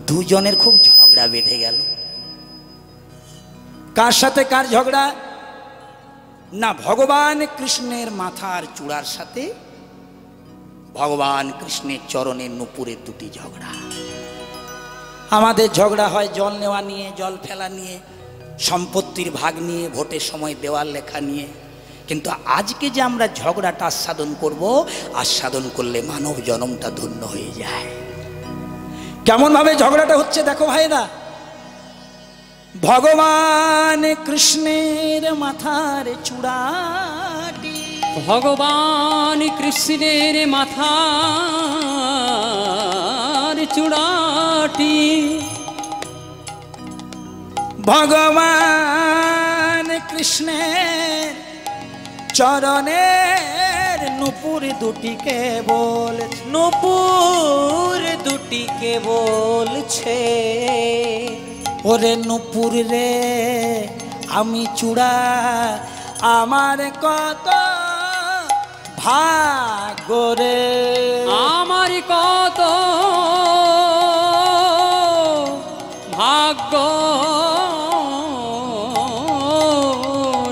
দুজনের খুব ঝগড়া বেঁধে গেল। কার সাথে কার ঝগড়া? না ভগবান কৃষ্ণের মাথার চূড়ার সাথে ভগবান কৃষ্ণের চরণের নুপুরের দুটি ঝগড়া। আমাদের ঝগড়া হয় জল নেওয়া নিয়ে, জল ফেলা নিয়ে, সম্পত্তির ভাগ নিয়ে, ভোটের সময় দেওয়াল লেখা নিয়ে। কিন্তু আজকে যে আমরা ঝগড়াটা আস্বাদন করব, আস্বাদন করলে মানব জন্মটা ধন্য হয়ে যায়। কেমন ভাবে ঝগড়াটা হচ্ছে দেখো ভাইরা। ভগবান কৃষ্ণের মাথার চূড়াটি, ভগবান কৃষ্ণের মাথার চূড়াটি, ভগবান কৃষ্ণের চরণের নুপুর দুটিকে বলছে, নুপুর দুটিকে বলছে, ওরে নুপুর রে আমি চূড়া, আমার কত ভাগ্য রে, আমার কত ভাগ্য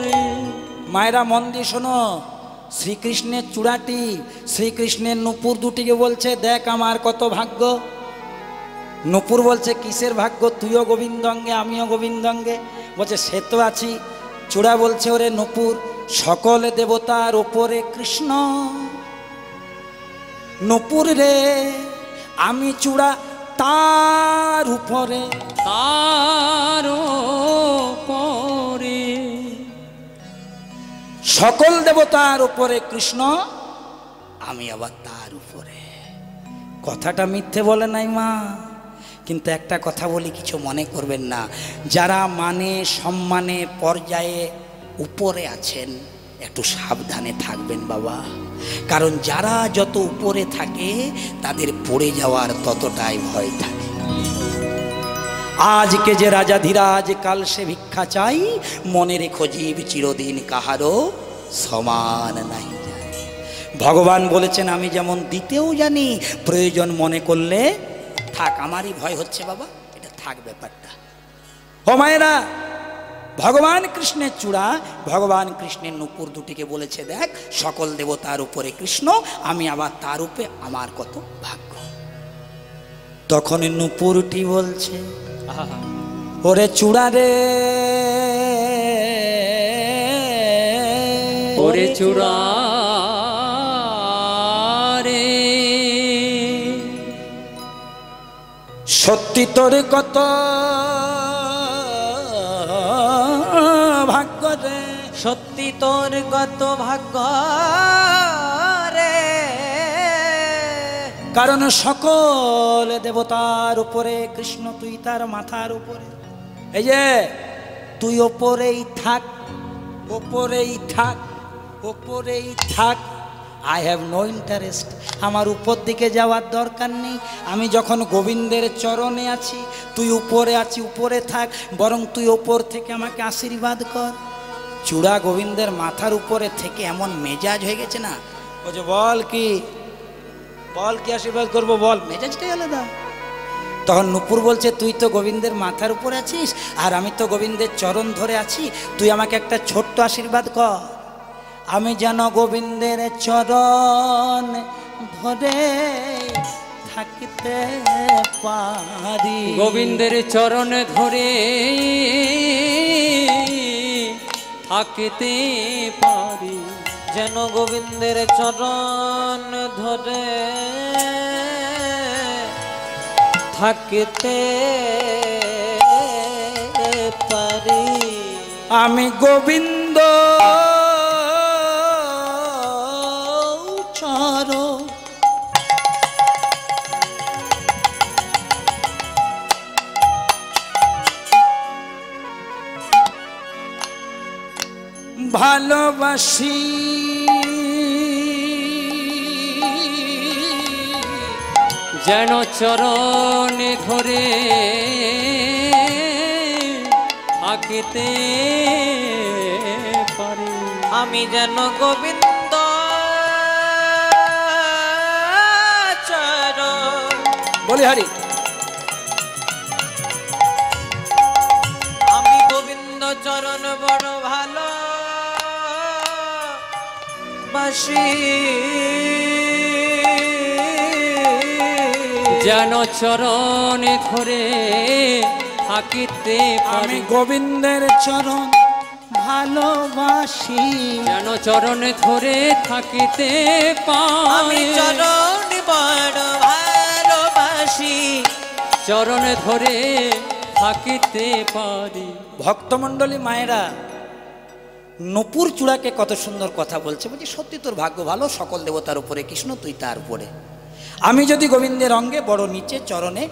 রে। মায়েরা মন দিয়ে শোনো, শ্রীকৃষ্ণের চূড়াটি শ্রীকৃষ্ণের নুপুর দুটিকে বলছে দেখ আমার কত ভাগ্য। নুপুর বলছে কিসের ভাগ্য? তুইও গোবিন্দঙ্গে আমিও গোবিন্দঙ্গে। বলছে সে তো আছি। চূড়া বলছে ওরে নুপুর সকল দেবতার ওপরে কৃষ্ণ, নুপুর রে আমি চূড়া তার উপরে, তার উপরে সকল দেবতার উপরে কৃষ্ণ, আমি আবার তার উপরে। কথাটা মিথ্যে বলে নাই মা, কিন্তু একটা কথা বলি কিছু মনে করবেন না। যারা মানে সম্মানে পর্যায়ে উপরে আছেন একটু সাবধানে থাকবেন বাবা, কারণ যারা যত উপরে থাকে তাদের পড়ে যাওয়ার ততটাই ভয় থাকে। আজকে যে রাজা ধীরাজ কাল সে ভিক্ষা চাই, মনে রেখো জীব চিরদিন কাহারও সমান নাই যায়। ভগবান বলেছেন আমি যেমন দিতেও জানি, প্রয়োজন মনে করলে থাক। আমারই ভয় হচ্ছে বাবা, এটা থাক ব্যাপারটা। ও মায়েরা, ভগবান কৃষ্ণের চূড়া ভগবান কৃষ্ণের নুপুর দুটিকে বলেছে দেখ সকল দেবতার উপরে কৃষ্ণ, আমি আবার তার উপরে, আমার কত ভাগ্য। তখন নুপুরটি বলছে ওরে চূড়া রে, ওরে চূড়া রে, সত্যি তোর কত ভাগ্য রে, সত্যি তোর কত ভাগ্য রে, কারণ সকল দেবতার উপরে কৃষ্ণ, তুই তার মাথার উপরে। এই যে তুই ওপরেই থাক, ওপরেই থাক, ওপরেই থাক। আই হ্যাভ নো ইন্টারেস্ট, আমার উপর দিকে যাওয়ার দরকার নেই। আমি যখন গোবিন্দের চরণে আছি, তুই উপরে আছি, উপরে থাক, বরং তুই ওপর থেকে আমাকে আশীর্বাদ কর। চূড়া গোবিন্দের মাথার উপরে থেকে এমন মেজাজ হয়ে গেছে না, ও যে বল কি, বল কি আশীর্বাদ করবো বল, মেজাজটাই আলাদা। তখন নুপুর বলছে তুই তো গোবিন্দের মাথার উপরে আছিস আর আমি তো গোবিন্দের চরণ ধরে আছি, তুই আমাকে একটা ছোট্ট আশীর্বাদ কর। আমি যেন গোবিন্দের চরণ ধরে থাকতে পারি, গোবিন্দের চরণ ধরে থাকতে পারি, যেন গোবিন্দের চরণ ধরে থাকতে পারি। আমি গোবিন্দ চরণ ভালোবাসি, যেন চরণে ধরে থাকতে পারি। আমি যেন গোবিন্দ বলি হারি চরণ বড় ভালো বাসি যেন চরণে ধরে থাকিতে আমি পারি গোবিন্দের চরণ ভালোবাসি যেন চরণে ধরে থাকিতে আমি পারি চরণ বড় ভালোবাসি চরণে ধরে থাকিতে পারি। ভক্তমণ্ডলী মায়েরা নূপুর চূড়াকে কত সুন্দর কথা বলছে, বলছি সত্যি তোর ভাগ্য ভালো, সকল দেবতার উপরে কৃষ্ণ, তুই তার উপরে। আমি যদি গোবিন্দের অঙ্গে বড় নিচে চরণে,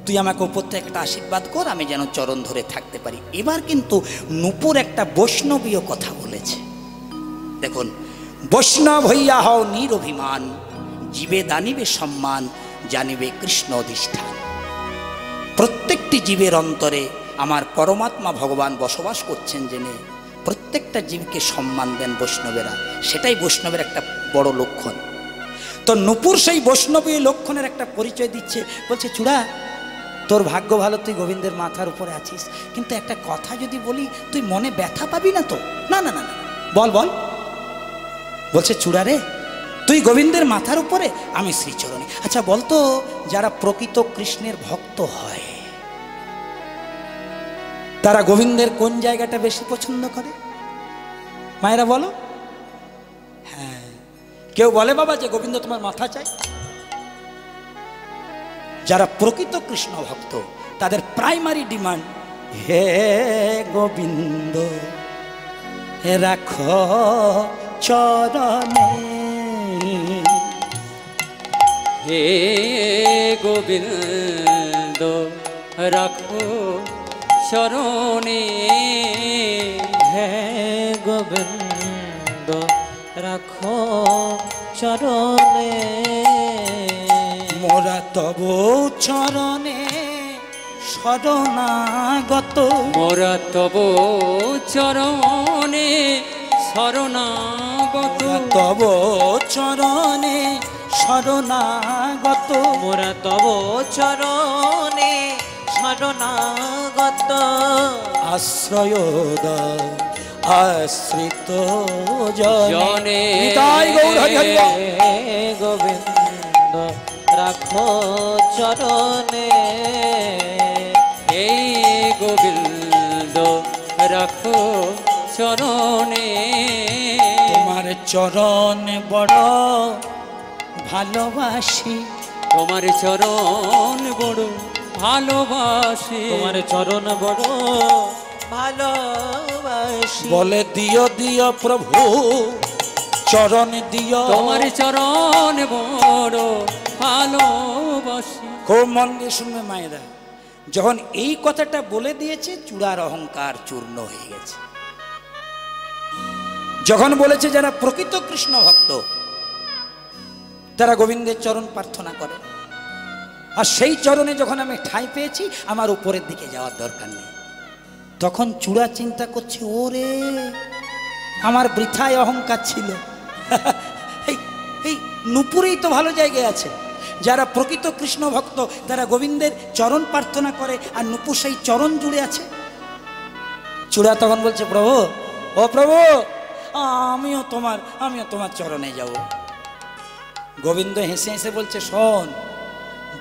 তুই আমাকে উপর থেকে একটা আশীর্বাদ কর, আমি যেন চরণ ধরে থাকতে পারি। এবার কিন্তু নূপুর একটা বৈষ্ণবীয় কথা বলেছে। দেখুন, বৈষ্ণব হইয়া হও নিরভিমান, জীবে দানিবে সম্মান, জানিবে কৃষ্ণ অধিষ্ঠান। প্রত্যেকটি জীবের অন্তরে আমার পরমাত্মা ভগবান বসবাস করছেন জেনে প্রত্যেকটা জীবকে সম্মান দেন বৈষ্ণবেরা, সেটাই বৈষ্ণবের একটা বড় লক্ষণ। তো নূপুর সেই বৈষ্ণবী লক্ষণের একটা পরিচয় দিচ্ছে, বলছে চূড়া তোর ভাগ্য ভালো, তুই গোবিন্দের মাথার উপরে আছিস, কিন্তু একটা কথা যদি বলি তুই মনে ব্যথা পাবি না তো? না না না না, বল বল। বলছে চূড়া রে, তুই গোবিন্দের মাথার উপরে, আমি শ্রীচরণে। আচ্ছা বলতো, যারা প্রকৃত কৃষ্ণের ভক্ত হয় তারা গোবিন্দের কোন জায়গাটা বেশি পছন্দ করে? মায়েরা বলো। হ্যাঁ, কেউ বলে বাবা যে গোবিন্দ তোমার মাথা চাই? যারা প্রকৃত কৃষ্ণ ভক্ত তাদের প্রাইমারি ডিমান্ড, হে গোবিন্দ রাখো চরণে, হে গোবিন্দ রাখো চরণে, হে গোবিন্দ রাখো চরণে, মোরা তব চরণে শরণাগত, মোরা তব চরণে শরণাগত, মোরা তব চরণে শরণাগত, মোরা তব চরণে শরণাগত, আশ্রয় দাও আশ্রিত জনে। জনে নিতাই গৌর হরি হরি বল। হে গোবিন্দ রাখো চরণে, হে গোবিন্দ রাখো চরণে, তোমার চরণ বড় ভালোবাসি, তোমার চরণ বড় ভালোবাসি, তোমার চরণ বড় ভালোবাসি, বলে দিও দিও প্রভু চরণ দিও, তোমার চরণ বড় ভালোবাসি। খুব মন দিয়ে শুনবে মায়েরা, যখন এই কথাটা বলে দিয়েছে চূড়ার অহংকার চূর্ণ হয়ে গেছে। যখন বলেছে যারা প্রকৃত কৃষ্ণ ভক্ত তারা গোবিন্দের চরণ প্রার্থনা করে, আর সেই চরণে যখন আমি ঠাঁই পেয়েছি আমার উপরের দিকে যাওয়ার দরকার নেই, তখন চূড়া চিন্তা করছে ওরে আমার বৃথায় অহংকার ছিল। এই নূপুরেই তো ভালো জায়গায় আছে, যারা প্রকৃত কৃষ্ণ ভক্ত তারা গোবিন্দের চরণ প্রার্থনা করে, আর নূপুর সেই চরণ জুড়ে আছে। চূড়া তখন বলছে প্রভু, ও প্রভু আমিও তোমার চরণে যাব। গোবিন্দ হেসে হেসে বলছে শোন,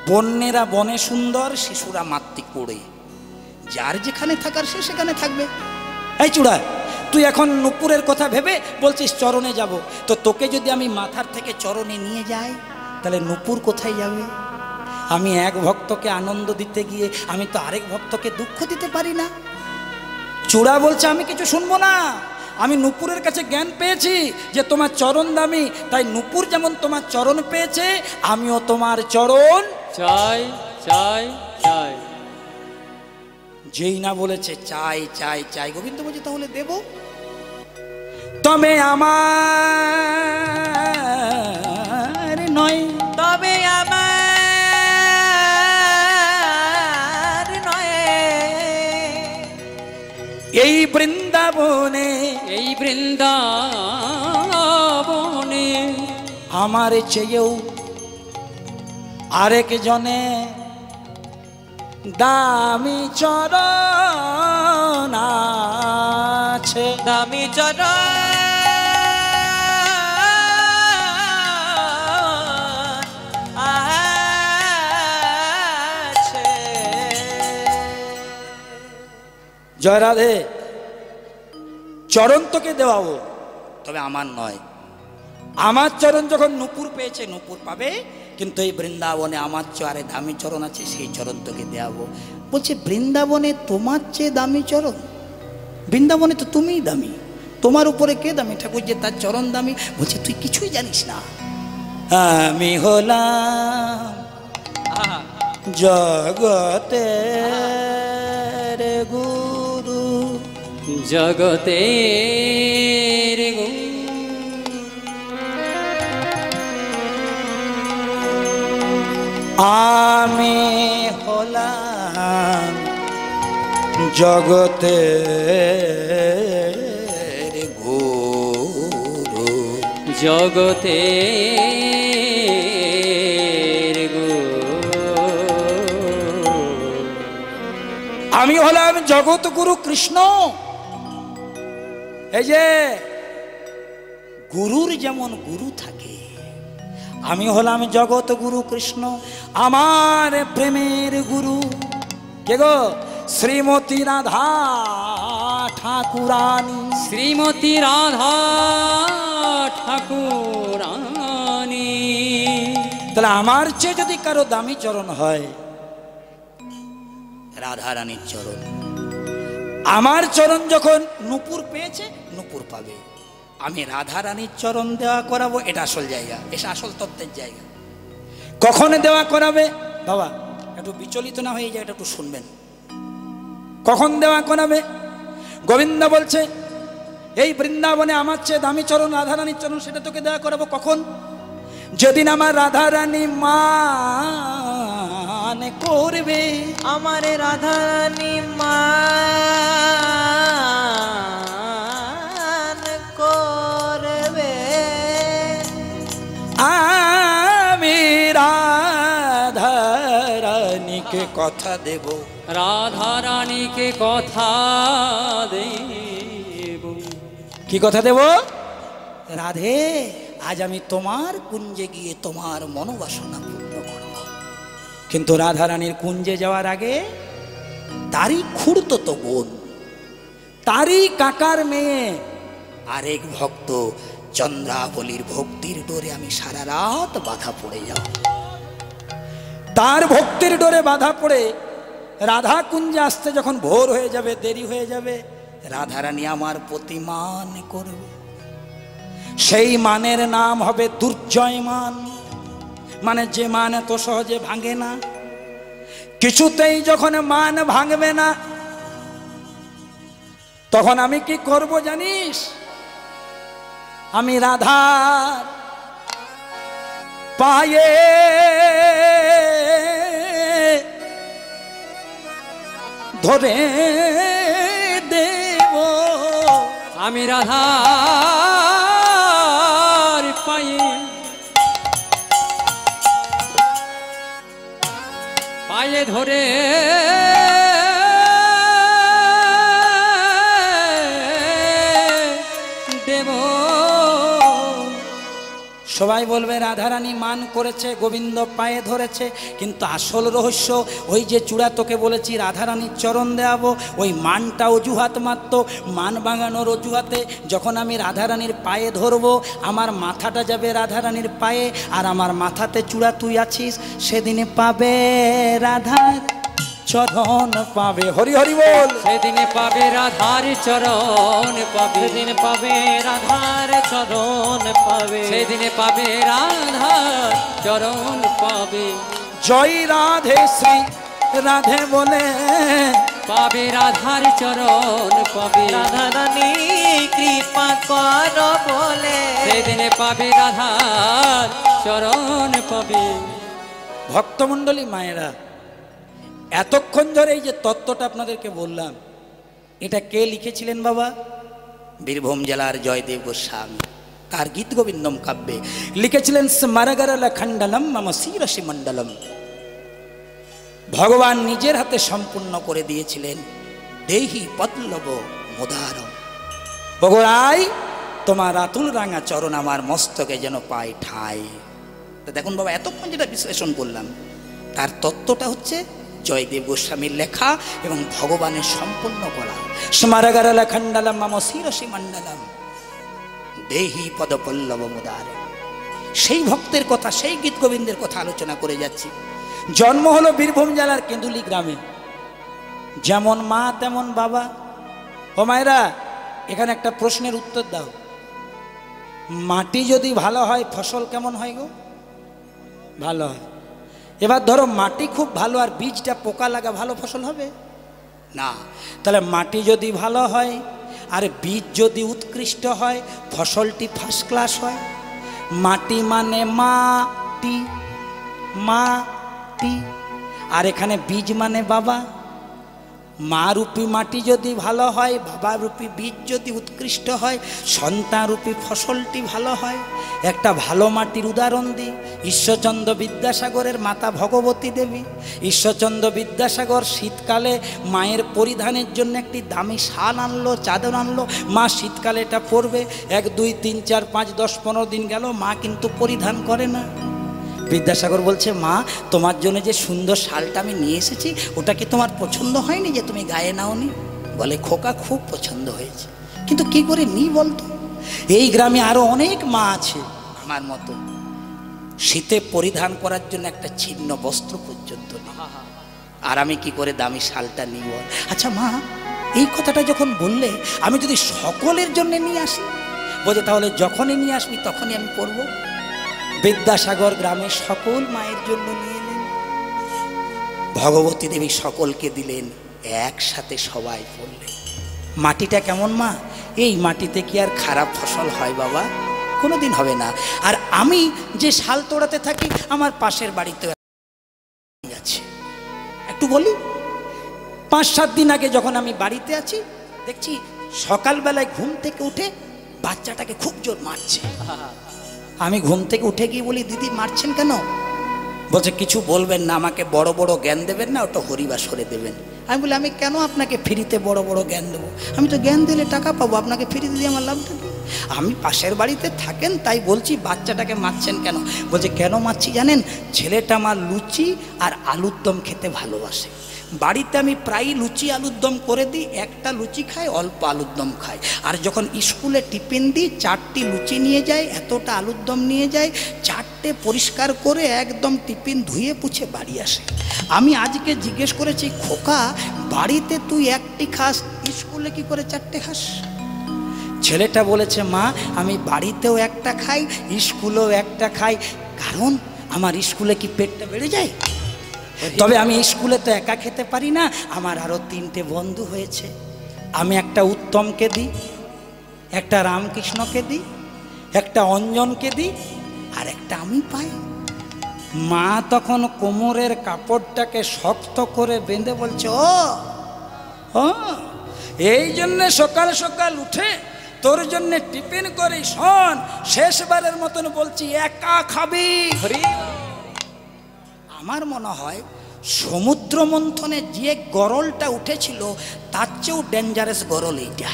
বন্যেরা বনে সুন্দর, শিশুরা মাতৃ কোড়ে, যার যেখানে থাকার সে সেখানে থাকবে। এই চূড়া, তুই এখন নূপুরের কথা ভেবে বলছিস চরণে যাব, তো তোকে যদি আমি মাথার থেকে চরণে নিয়ে যাই তাহলে নূপুর কোথায় যাবে? আমি এক ভক্তকে আনন্দ দিতে গিয়ে আমি তো আরেক ভক্তকে দুঃখ দিতে পারি না। চূড়া বলছে আমি কিছু শুনবো না, আমি নূপুরের কাছে জ্ঞান পেয়েছি যে তোমার চরণ দামি, তাই নূপুর যেমন তোমার চরণ পেয়েছে আমিও তোমার চরণ চাই চাই চাই। যেই না বলেছে চাই চাই চাই, গোবিন্দ বলছে তাহলে দেব, তবে আমার নয়, তবে আমার নয়, এই বৃন্দাবনে, এই বৃন্দাবনে আমার চেয়েও আরেক জনে দামি চরণ চরণ আছে, দামি চরণ আছে। জয় রাধে। চরণ তোকে দেওয়াবো, তবে আমার নয়। আমার চরণ যখন নূপুর পেয়েছে, নূপুর পাবে, কিন্তু এই বৃন্দাবনে আমার চেয়ে দামি চরণ আছে, সেই চরণ তোকে দেওয়াবো। বলছে বৃন্দাবনে তোমার চেয়ে দামি চরণ? বৃন্দাবনে তো তুমিই দামি, তোমার উপরে কে দামি? ঠাকুর যে তার চরণ দামি। বলছে তুই কিছুই জানিস না, আমি হলাম জগতের গুরু। জগতের গুরু আমি হলাম জগতের গুরু। জগতের গুরু আমি হলাম জগৎ গুরু কৃষ্ণ। এই যে গুরুর যেমন গুরু থাকে, আমি হলাম জগৎ গুরু কৃষ্ণ। আমার প্রেমের গুরু কে গো? শ্রীমতী রাধা ঠাকুরানী। শ্রীমতী রাধা ঠাকুরানী। তাহলে আমার চেয়ে যদি কারো দামি চরণ হয়, রাধা রানীর চরণ। আমার চরণ যখন নূপুর পেয়েছে, নূপুর পাবে। আমি রাধা রানীর চরণ দেওয়া করাবো, এটা আসল জায়গা, এটা আসল তত্ত্বের জায়গা। কখন দেওয়া করাবে বাবা? একটু বিচলিত না হয়ে যায়, এটা একটু শুনবেন। কখন দেওয়া করাবে? গোবিন্দ বলছে এই বৃন্দাবনে আমার চেয়ে দামি চরণ রাধা রানীর চরণ, সেটা তোকে দেওয়া করাবো। কখন? যেদিন আমার রাধা রানী মান করবে। আমার রাধা রানী মান করবে। আমি রাধা রানীকে কথা দেব। রাধা রানীকে কথা দেব। কি কথা দেব? রাধে, আজ আমি তোমার কুঞ্জে গিয়ে তোমার মনোবাসনা পূর্ণ করব। কিন্তু রাধা রানীর কুঞ্জে যাওয়ার আগে তারই খুড়তো বোন, তারই কাকার মেয়ে আরেক ভক্ত চন্দ্রাবলীর ভক্তির ডোরে আমি সারা রাত বাধা পড়ে যাব। তার ভক্তির ডোরে বাধা পড়ে রাধা কুঞ্জে আসতে যখন ভোর হয়ে যাবে, দেরি হয়ে যাবে, রাধারানী আমার প্রতি মান করবে। সেই মানের নাম হবে দুর্জয় মান। মানে যে মান এত সহজে ভাঙে না, কিছুতেই যখন মান ভাঙবে না, তখন আমি কি করব জানিস? আমি রাধার পায়ে ধরে দেব। আমি রাধার পায়ে পায়ে ধরে দেব। সবাই বলবে রাধারানী মান করেছে, গোবিন্দ পায়ে ধরেছে, কিন্তু আসল রহস্য ওই যে চূড়া তোকে বলেছি রাধারানীর চরণ দেওয়াবো, ওই মানটা অজুহাত মাত্র। মান ভাঙানোর অজুহাতে যখন আমি রাধারানীর পায়ে ধরবো, আমার মাথাটা যাবে রাধারানীর পায়ে, আর আমার মাথাতে চূড়া তুই আছিস। সেদিনে পাবে রাধার চরণ পাবে। হরি হরি বল। সেদিনে পাবে রাধার চরণ পাবে। সেদিন পাবে রাধার চরণ পাবে। সেদিনে পাবে রাধার চরণ পাবে। জয় রাধে শ্রী রাধে বলে পাবে রাধার চরণ পাবে। রাধা রানী কৃপা কর বলে সেদিনে পাবে রাধার চরণ পাবে। ভক্তমণ্ডলী মায়েরা, এতক্ষণ ধরে এই যে তত্ত্বটা আপনাদেরকে বললাম, এটা কে লিখেছিলেন বাবা? বীরভূম জেলার জয়দেব গোস্বামী তার গীত গোবিন্দম কাব্যে লিখেছিলেন স্মরগরল খণ্ডলম মম শিরসি মণ্ডলম। ভগবান নিজের হাতে সম্পূর্ণ করে দিয়েছিলেন দেহি পল্লব মুদারম। বগরাই তোমার আতুল রাঙা চরণ আমার মস্তকে যেন পায় ঠাই। তো দেখুন বাবা, এতক্ষণ যেটা বিশ্লেষণ করলাম তার তত্ত্বটা হচ্ছে জয়দেব গোস্বামীর লেখা এবং ভগবানের সম্পূর্ণ করা। স্মারগারলা খণ্ডলম মম শিরসি মণ্ডলম দেহি পদপল্লব মুদারম। সেই ভক্তের কথা, সেই গীত গোবিন্দের কথা আলোচনা করে যাচ্ছি। জন্ম হলো বীরভূম জেলার কেঁদুলি গ্রামে। যেমন মা তেমন বাবা। ও মায়েরা, এখানে একটা প্রশ্নের উত্তর দাও। মাটি যদি ভালো হয় ফসল কেমন হয় গো? ভালো হয়। এবার ধরো মাটি খুব ভালো আর বীজটা পোকা লাগা, ভালো ফসল হবে না। তাহলে মাটি যদি ভালো হয় আর বীজ যদি উৎকৃষ্ট হয় ফসলটি ফার্স্ট ক্লাস হয়। মাটি মানে মাটি, মাটি, আর এখানে বীজ মানে বাবা। মা রূপী মাটি যদি ভালো হয়, বাবা রূপী বীজ যদি উৎকৃষ্ট হয়, সন্তান রূপী ফসলটি ভালো হয়। একটা ভালো মাটির উদাহরণ দিই। ঈশ্বরচন্দ্র বিদ্যাসাগরের মাতা ভগবতী দেবী। ঈশ্বরচন্দ্র বিদ্যাসাগর শীতকালে মায়ের পরিধানের জন্য একটি দামি শাল আনলো, চাদর আনলো। মা শীতকালে এটা পরবে। 1 2 3 4 5 10 15 দিন গেল, মা কিন্তু পরিধান করে না। বিদ্যাসাগর বলছে, মা তোমার জন্য যে সুন্দর শালটা আমি নিয়ে এসেছি ওটা কি তোমার পছন্দ হয়নি যে তুমি গায়ে নাওনি? বলে, খোকা খুব পছন্দ হয়েছে, কিন্তু কি করে নি বলতো? এই গ্রামে আরো অনেক মা আছে আমার মতো, শীতে পরিধান করার জন্য একটা ছিন্ন বস্ত্র পর্যন্ত নেই, আর আমি কি করে দামি শালটা নিব? আচ্ছা মা, এই কথাটা যখন বললে আমি যদি সকলের জন্য নিয়ে আসি? বলছে, তাহলে যখনই নিয়ে আসবি তখনই আমি পরবো। বিদ্যাসাগর গ্রামের সকল মায়ের জন্য নিয়ে এলেন। ভগবতী দেবী সকলকে দিলেন, একসাথে সবাই পড়লেন। মাটিটা কেমন মা? এই মাটিতে কি আর খারাপ ফসল হয় বাবা? কোনোদিন হবে না। আর আমি যে শাল তোড়াতে থাকি আমার পাশের বাড়িতে আছে। একটু বলি, 5-7 দিন আগে যখন আমি বাড়িতে আছি দেখছি সকালবেলায় ঘুম থেকে উঠে বাচ্চাটাকে খুব জোর মারছে। আমি ঘুম থেকে উঠে গিয়ে বলি, দিদি মারছেন কেন? বলছে, কিছু বলবেন না, আমাকে বড় বড় জ্ঞান দেবেন না, ওটা হরিবাসরে দেবেন। আমি বলি, আমি কেন আপনাকে ফ্রিতে বড় বড় জ্ঞান দেবো? আমি তো জ্ঞান দিলে টাকা পাবো, আপনাকে ফ্রিতে দিয়ে আমার লাভটা কি? আমি পাশের বাড়িতে থাকেন তাই বলছি, বাচ্চাটাকে মারছেন কেন? বলছে, কেন মারছি জানেন? ছেলেটা আমার লুচি আর আলুর দম খেতে ভালোবাসে। বাড়িতে আমি প্রায় লুচি আলুর দম করে দিই, একটা লুচি খায়, অল্প আলুর দম খায়। আর যখন স্কুলে টিফিন দিই 4টি লুচি নিয়ে যায়, এতটা আলুর দম নিয়ে যায়, 4টে পরিষ্কার করে একদম টিফিন ধুয়ে পুছে বাড়ি আসে। আমি আজকে জিজ্ঞেস করেছি, খোকা বাড়িতে তুই 1টি খাস, স্কুলে কি করে 4টে খাস? ছেলেটা বলেছে, মা আমি বাড়িতেও একটা খাই, স্কুলেও একটা খাই, কারণ আমার স্কুলে কি পেটটা বেড়ে যায়? তবে আমি স্কুলে তো একা খেতে পারি না, আমার আরো 3টে বন্ধু হয়েছে। আমি একটা উত্তমকে দিই, একটা রামকৃষ্ণকে দিই, একটা অঞ্জনকে দিই, আর একটা আমি পাই। মা তখন কোমরের কাপড়টাকে শক্ত করে বেঁধে বলছে, ও এই জন্যে সকাল সকাল উঠে তোর জন্য টিফিন করি। শোন, শেষবারের মতন বলছি, একা খাবি। আমার মনে হয় সমুদ্র মন্থনে যে গরলটা উঠেছিল তার চেয়েও ডেঞ্জারাস গরল এইটা।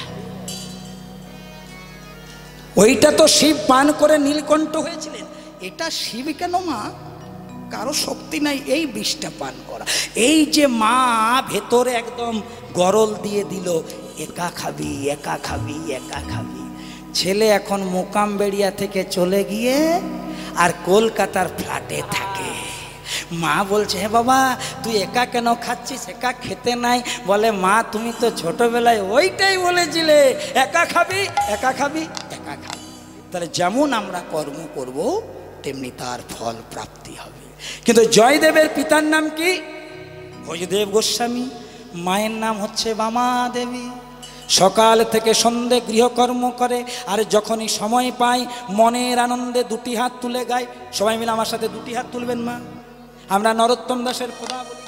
ওইটা তো শিব পান করে নীলকণ্ঠ হয়েছিলেন, এটা শিব কেন মা? কারো শক্তি নাই এই বিষটা পান করা। এই যে মা ভেতরে একদম গরল দিয়ে দিল, একা খাবি, একা খাবি, একা খাবি। ছেলে এখন মোকামবেড়িয়া থেকে চলে গিয়ে আর কলকাতার ফ্ল্যাটে থাকে। মা বলছে, হে বাবা তুই একা কেন খাচ্ছিস? একা খেতে নাই। বলে, মা তুমি তো ছোটবেলায় ওইটাই বলেছিলে, একা খাবি, একা খাবি, একা খাবি। তাহলে যেমন আমরা কর্ম করব তেমনি তার ফল প্রাপ্তি হবে। কিন্তু জয়দেবের পিতার নাম কি? ভজদেব গোস্বামী। মায়ের নাম হচ্ছে বামা দেবী। সকাল থেকে সন্ধে গৃহকর্ম করে, আর যখনই সময় পায় মনের আনন্দে 2টি হাত তুলে গায়। সবাই মিলে আমার সাথে 2টি হাত তুলবেন মা। আমরা নরোত্তম দাসের কথা বলি।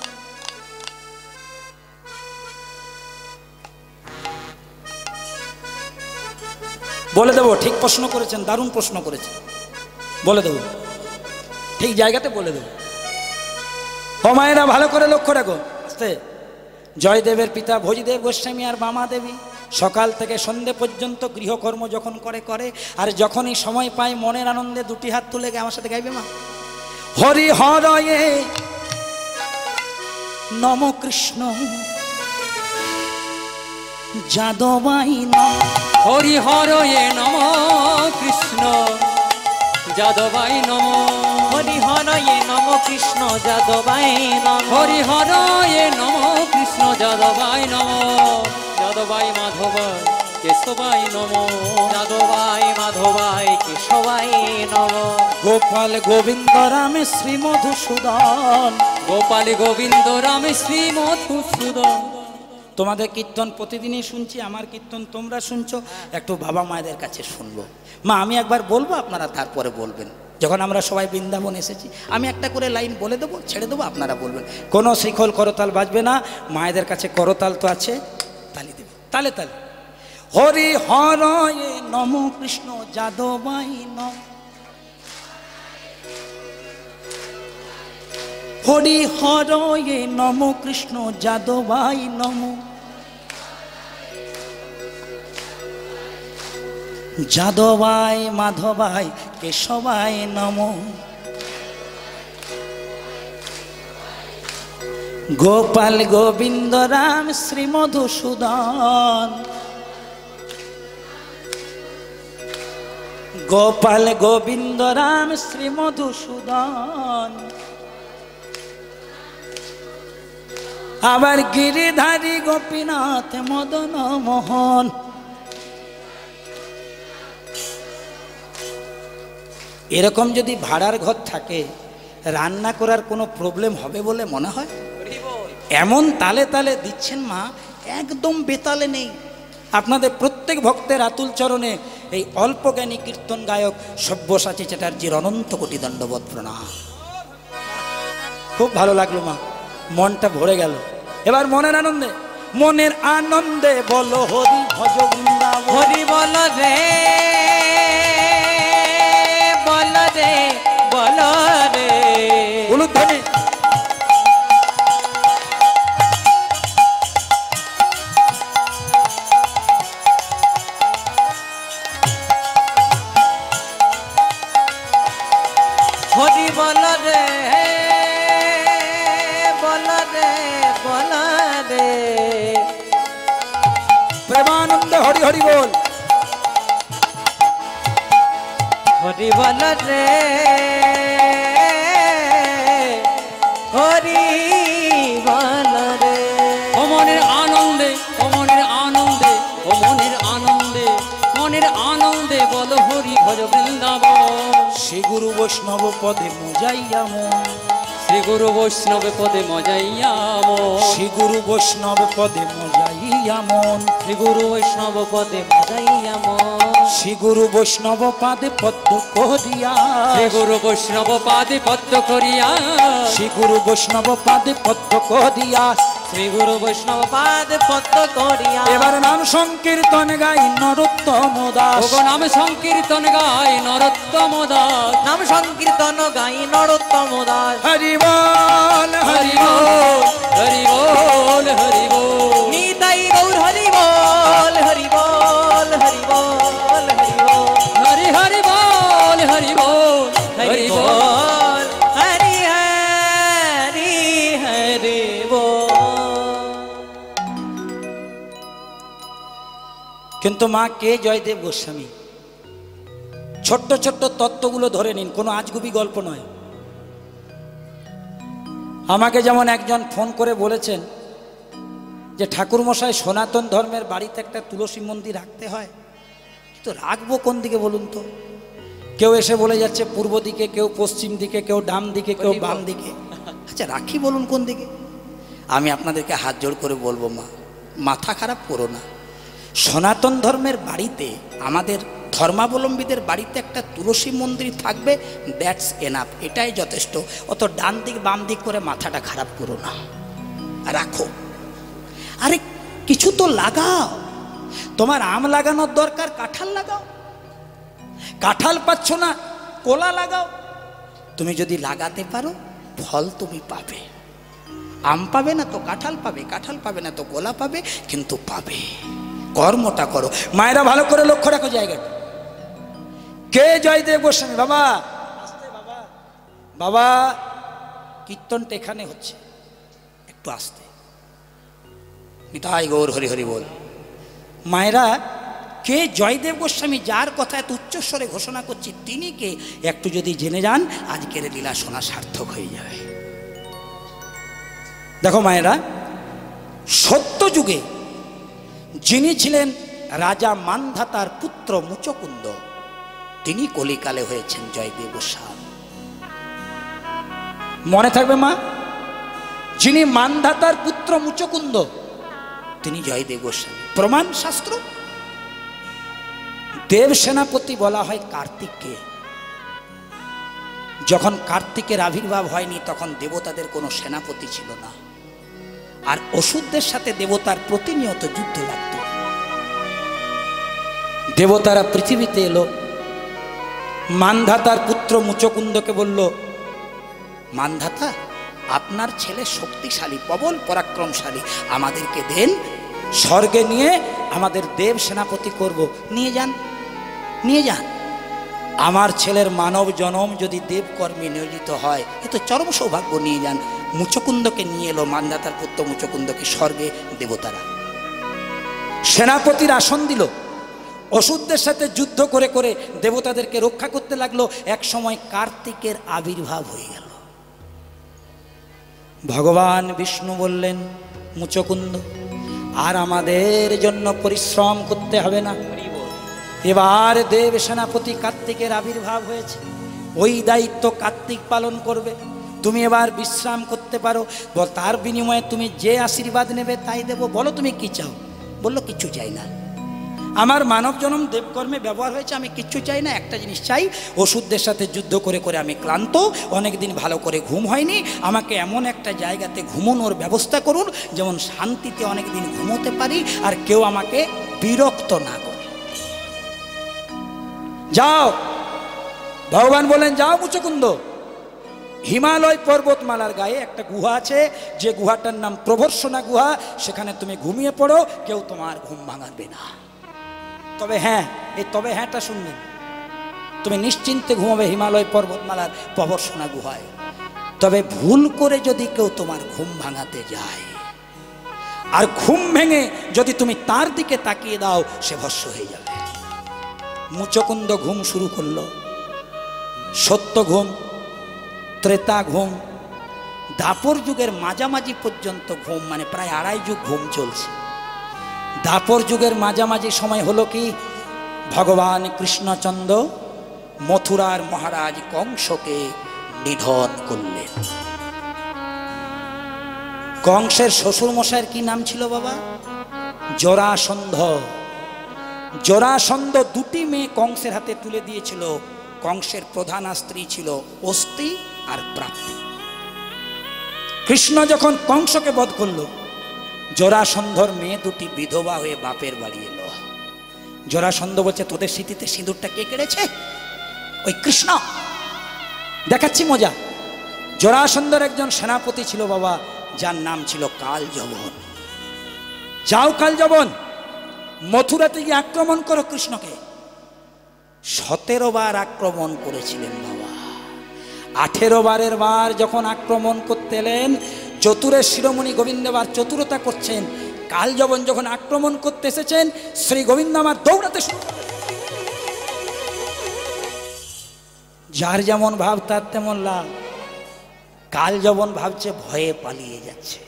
বলে দেবো, ঠিক প্রশ্ন করেছেন, দারুণ প্রশ্ন করেছেন, বলে দেবো, ঠিক জায়গাতে বলে দেবো। ও মায়েরা ভালো করে লক্ষ্য রাখো। আস্তে, জয়দেবের পিতা ভোজদেব গোস্বামী আর বামা দেবী সকাল থেকে সন্ধে পর্যন্ত গৃহকর্ম যখন করে আর যখনই সময় পায় মনের আনন্দে দুটি হাত তুলে আমার সাথে গাইবে মা, হরি হরয়ে নম কৃষ্ণ যাদবাই নম, হরি হরয়ে নম কৃষ্ণ যাদবাই নম, হরি হরয়ে নম কৃষ্ণ যাদবাই নম, হরি হরয়ে নম কৃষ্ণ যাদবাই নম, যাদবাই মাধবাই কেশবাই নম, যাদবাই মাধবাই কেশবাই নম, গোপাল গোবিন্দ রামে শ্রী মধুসূদন, গোপাল গোবিন্দ রাম শ্রী মধুসূদন। তোমাদের কীর্তন প্রতিদিনই শুনছি, আমার কীর্তন তোমরা শুনছো, একটু বাবা মায়েদের কাছে শুনবো। মা আমি একবার বলবো, আপনারা তারপরে বলবেন। যখন আমরা সবাই বৃন্দাবন এসেছি আমি একটা করে লাইন বলে দেবো, ছেড়ে দেবো, আপনারা বলবেন। কোনো শিখল করতাল বাজবে না, মায়েদের কাছে করতাল তো আছে, তালি দেবে, তালে তালে। হরি হরয়ে নম কৃষ্ণ যাদবাই নম, হরি হরয়ে নম কৃষ্ণ যাদবাই নম, যাদবাই মাধবাই কেশবাই নম, গোপাল গোবিন্দ রাম শ্রী মধুসূদন, গোপাল গোবিন্দ রাম শ্রী মধুসূদন, আবার গিরিধারী গোপীনাথ মদন মোহন। এরকম যদি ভাড়ার ঘর থাকে রান্না করার কোনো প্রবলেম হবে বলে মনে হয়? এমন তালে তালে দিচ্ছেন মা, একদম বেতালে নেই। আপনাদের প্রত্যেক ভক্তের আতুল চরণে এই অল্প জ্ঞানী কীর্তন গায়ক সব্যসাচী চ্যাটার্জির অনন্ত কোটি দণ্ডবত প্রণাম। খুব ভালো লাগলো মা, মনটা ভরে গেল। এবার মনের আনন্দে, মনের আনন্দে বলো হরি ভজ বৃন্দাবন, হরি বল রে বল রে বল রে, উলুধ্বনি। হরি বল রে বল রে বল রে, প্রেমানন্দে হরি হরি বল, হরি বল রে হরি বল রে, ও মনের আনন্দে, ও মনের আনন্দে, ও মনের আনন্দে, মনের আনন্দে বল হরি ভজ বৃন্দাবন। শ্রী গুরু বৈষ্ণব পদে মজাইয়া মন, শ্রী গুরু বৈষ্ণব পদে মজাইয়া মন, শ্রী গুরু বৈষ্ণব পদে মজাইয়া মন, শ্রী গুরু বৈষ্ণব পদে মজাইয়া মন, শ্রী গুরু বৈষ্ণব পাদে পদ্ম করিয়া, শ্রী গুরু বৈষ্ণব পাদে পদ্ম করিয়া, শ্রী গুরু বৈষ্ণব পাদে পদ্ম করিয়া, শ্রী গুরু বৈষ্ণব পাদ পদ্ম করিয়া, এবার নাম সংকীর্তন গাই নরোত্তম দাস, ওগো নাম সংকীর্তন গায় নরোত্তম দাস, নাম সংকীর্তন গাই নরোত্তম দাস, হরি বল হরি বল হরি বল হরি বল, নিতাই গৌর হরি বল হরি বল হরি বল হরি বল, হরি হরি বল হরি বল হরি বল, হরি হরি হরি বল। কিন্তু মা কে জয়দেব গোস্বামী? ছোট্ট ছোট্ট তত্ত্বগুলো ধরে নিন, কোনো আজগুবি গল্প নয়। আমাকে যেমন একজন ফোন করে বলেছেন যে ঠাকুরমশাই সনাতন ধর্মের বাড়িতে একটা তুলসী মন্দির রাখতে হয়, তো রাখবো কোন দিকে বলুন তো? কেউ এসে বলে যাচ্ছে পূর্ব দিকে, কেউ পশ্চিম দিকে, কেউ ডান দিকে, কেউ বাম দিকে। আচ্ছা রাখি বলুন কোন দিকে? আমি আপনাদেরকে হাত জোড় করে বলবো মা, মাথা খারাপ করো না। সনাতন ধর্মের বাড়িতে, আমাদের ধর্মাবলম্বীদের বাড়িতে একটা তুলসী মন্দির থাকবে, দ্যাটস এনাফ, এটাই যথেষ্ট। অত ডান দিক বাম দিক করে মাথাটা খারাপ করো না, রাখো। আরে কিছু তো লাগাও, তোমার আম লাগানোর দরকার, কাঁঠাল লাগাও। কাঁঠাল পাচ্ছ না, কলা লাগাও। তুমি যদি লাগাতে পারো ফল তুমি পাবে। আম পাবে না তো কাঁঠাল পাবে, কাঁঠাল পাবে না তো কলা পাবে, কিন্তু পাবে। কর্মটা করো। মায়েরা ভালো করে লক্ষ্য রাখো জায়গাটা। কে জয়দেব গোস্বামী? বাবা আস্তে, বাবা বাবা কীর্তনটা এখানে হচ্ছে, একটু আস্তে। নিতাই গৌর হরি হরি বল। মায়েরা, কে জয়দেব গোস্বামী, যার কথা এত উচ্চস্বরে ঘোষণা করছি, তিনি কে একটু যদি জেনে যান, আজকের লীলা শোনা সার্থক হয়ে যাবে। দেখো মায়েরা, সত্য যুগে যিনি ছিলেন রাজা মান্ধাতার পুত্র মুচকুন্দ, তিনি কলিকালে হয়েছেন জয়দেব গোস্বামী। মনে থাকবে মা, যিনি মান্ধাতার পুত্র মুচকুন্দ, তিনি জয়দেব গোস্বামী। প্রমাণ শাস্ত্র। দেব সেনাপতি বলা হয় কার্তিককে। যখন কার্তিকের আবির্ভাব হয়নি, তখন দেবতাদের কোনো সেনাপতি ছিল না, আর অসুরদের সাথে দেবতার প্রতিনিয়ত যুদ্ধ লাগত। দেবতারা পৃথিবীতে এলো, মান্ধাতার পুত্র মুচকুন্দকে বলল, মান্ধাতা, আপনার ছেলে শক্তিশালী, প্রবল পরাক্রমশালী, আমাদেরকে দেন, স্বর্গে নিয়ে আমাদের দেব সেনাপতি করব। নিয়ে যান, নিয়ে যান। আমার ছেলের মানব জনম যদি দেবকর্মে নিয়োজিত হয়, এ তো চরম সৌভাগ্য। নিয়ে যান। মুচকুন্দকে নিয়ে এলো মান্ধাতার পুত্র মুচকুন্দকে স্বর্গে দেবতারা। সেনাপতির আসন দিল, অসুরদের সাথে যুদ্ধ করে করে দেবতাদেরকে রক্ষা করতে লাগলো। এক সময় কার্তিকের আবির্ভাব হয়ে গেল। ভগবান বিষ্ণু বললেন, মুচকুন্দ, আর আমাদের জন্য পরিশ্রম করতে হবে না, এবার দেব সেনাপতি কার্তিকের আবির্ভাব হয়েছে, ওই দায়িত্ব কার্তিক পালন করবে, তুমি এবার বিশ্রাম করতে পারো। তার বিনিময়ে তুমি যে আশীর্বাদ নেবে তাই দেবো। বলো তুমি কি চাও? বললো, কিচ্ছু চাই না, আমার মানব জনম দেবকর্মে ব্যবহার হয়েছে, আমি কিচ্ছু চাই না, একটা জিনিস চাই, ওষুধদের সাথে যুদ্ধ করে করে আমি ক্লান্ত, অনেকদিন ভালো করে ঘুম হয়নি, আমাকে এমন একটা জায়গাতে ঘুমানোর ব্যবস্থা করুন যেমন শান্তিতে অনেকদিন ঘুমোতে পারি, আর কেউ আমাকে বিরক্ত না করে। যাও। ভগবান বলেন, যাও মুচকুন্দ, হিমালয় পর্বতমালার গায়ে একটা গুহা আছে, যে গুহাটার নাম প্রভর্ষণা গুহা, সেখানে তুমি ঘুমিয়ে পড়ো, কেউ তোমার ঘুম ভাঙাবে না। তবে হ্যাঁ, এই তবে হ্যাঁটা শুনবেন, তুমি নিশ্চিন্তে ঘুমাবে হিমালয় পর্বতমালার প্রভর্ষণা গুহায়। তবে ভুল করে যদি কেউ তোমার ঘুম ভাঙাতে যায়, আর ঘুম ভেঙে যদি তুমি তার দিকে তাকিয়ে দাও, সে ভস্ম হয়ে যাবে। মুচকুন্দ ঘুম শুরু করলো। সত্য ঘুম, ত্রেতা ঘুম, দাপর যুগের মাঝামাঝি পর্যন্ত ঘুম, মানে প্রায় 2.5 যুগ ঘুম চলছে। দাপর যুগের মাঝামাঝি সময় হলো কি, ভগবান কৃষ্ণচন্দ্র মথুরার মহারাজ কংসকে নিধন করলেন। কংসের শ্বশুর মশাইয়ের কি নাম ছিল বাবা? জরাসন্ধ। জরাসন্ধ 2টি মেয়ে কংসের হাতে তুলে দিয়েছিল। কংসের প্রধান স্ত্রী ছিল অস্তি আর প্রাপ্তি। কৃষ্ণ যখন কংসকে বধ করল, জরাসন্ধর মেয়ে 2টি বিধবা হয়ে বাপের বাড়ি এলো। জরাসন্ধ বলছে, তোদের স্মৃতিতে সিঁদুরটা কে কেড়েছে? ওই কৃষ্ণ। দেখাচ্ছি মজা। জরাসন্ধর একজন সেনাপতি ছিল বাবা, যার নাম ছিল কালযবন। যাও কালযবন, মথুরাতে গিয়ে আক্রমণ করো কৃষ্ণকে। 17 বার আক্রমণ করেছিলেন বাবা। 18 বারের বার যখন আক্রমণ করতে এলেন, চতুরের শিরোমণি গোবিন্দ আবার চতুরতা করছেন। কালযবন যখন আক্রমণ করতে এসেছেন, শ্রী গোবিন্দ আমার দৌড়াতে শুরু করলেন। যার যেমন ভাব তার তেমন লাভ। কালযবন ভাবছে ভয়ে পালিয়ে যাচ্ছে।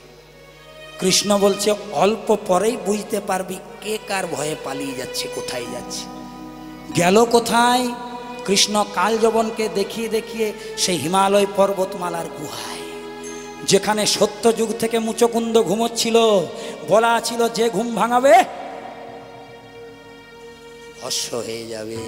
কৃষ্ণ বলছে, অল্প পরেই বুঝতে পারবি কে কার ভয়ে পালিয়ে যাচ্ছে, কোথায় যাচ্ছে। গেল কোথায়? কৃষ্ণ কালযবনকে দেখিয়ে দেখিয়ে সেই হিমালয় পর্বতমালার গুহায়, যেখানে সত্যযুগ থেকে মুচকুন্দ ঘুমোচ্ছিল। বলা ছিল, যে ঘুম ভাঙাবে ভস্ম হয়ে যাবে।